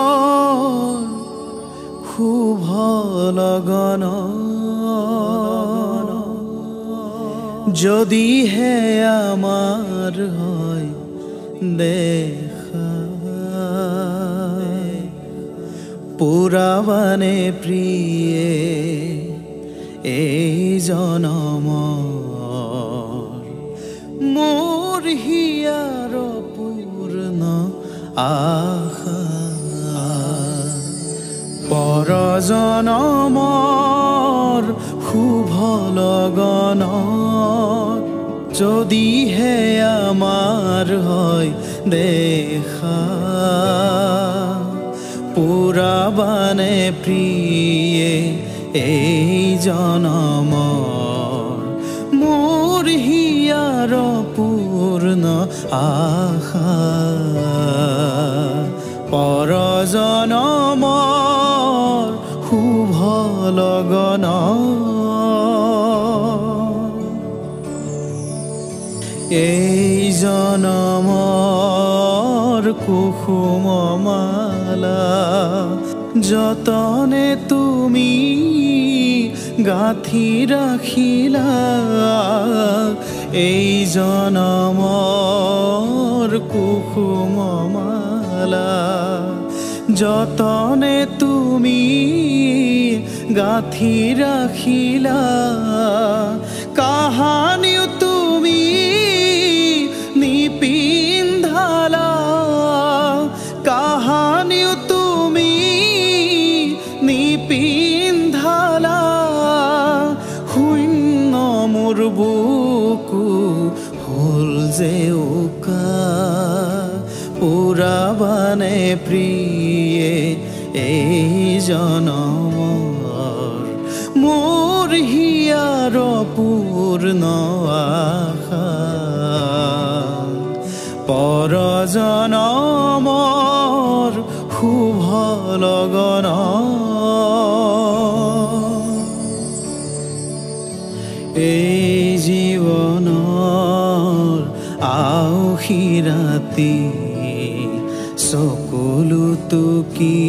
পৰজনমৰ শুভ লগন যদিহে আমাৰ হয় দেখা পুৰাবানে প্ৰিয়ে এই জনমৰ মোৰ হিয়াৰ পূৰ্ণ আশা পৰজনমৰ শুভ লগন যদিহে আমাৰ হয় দেখা পুৰাবানে প্ৰিয়ে এই জনমৰ মোৰ হিয়াৰ পূৰ্ণ আশা পৰজনমৰ শুভ লগন এই জনমৰ কুসুম মালা যতনে তুমি গাঁঠি ৰাখিলা এই জনমৰ কুসুম মালা যতনে তুমি গাঁঠি ৰাখিলা কাহানিও তুমি নিপিন্ধালা কাহানিও তুমি নিপিন্ধালা শূন্য মোৰ বুকু হ'ল যে উকা পুৰাবানে প্ৰিয়ে এই জনমৰ মোৰ হিয়াৰ পূৰ্ণ আশা পৰজনমৰ শুভ লগন এই জীৱনৰ আউসী ৰাতি সকলোতো কি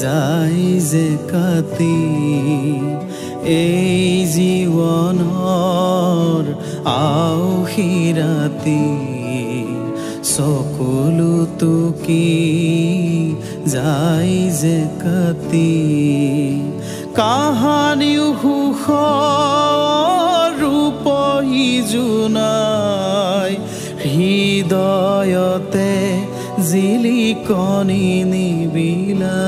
যায় যে কাটি এই জীৱনৰ আউসী ৰাতি সকলোতো কি যায় যে কাটি কাহানিও সুখৰ ৰূপহী জোনাই হৃদয়তে জিলিকনি নিবিলা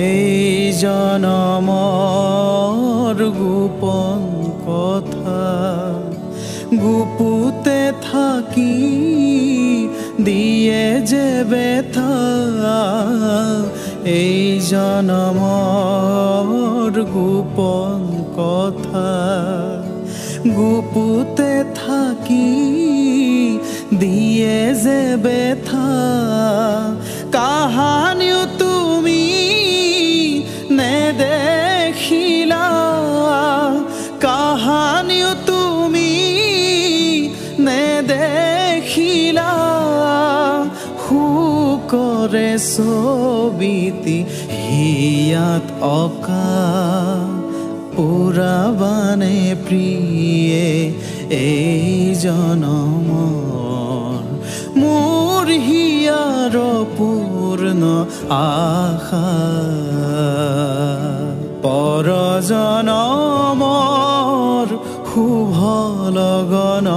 এই জনমৰ গোপন কথা গুপুতে থাকি দিয়ে যে বেথা এই জনমৰ গোপন কথা গুপুতে থাকি দিয়ে যে বেথা কাহানিও তুমি নেদেখিলা কাহানিও তুমি নেদেখিলা শুকৰে ছবিটি হিয়াত অকা পুৰাবানে প্ৰিয়ে এই জনমৰ মোৰ হিয়াৰ পূৰ্ণ আশা পৰজনমৰ শুভ লগন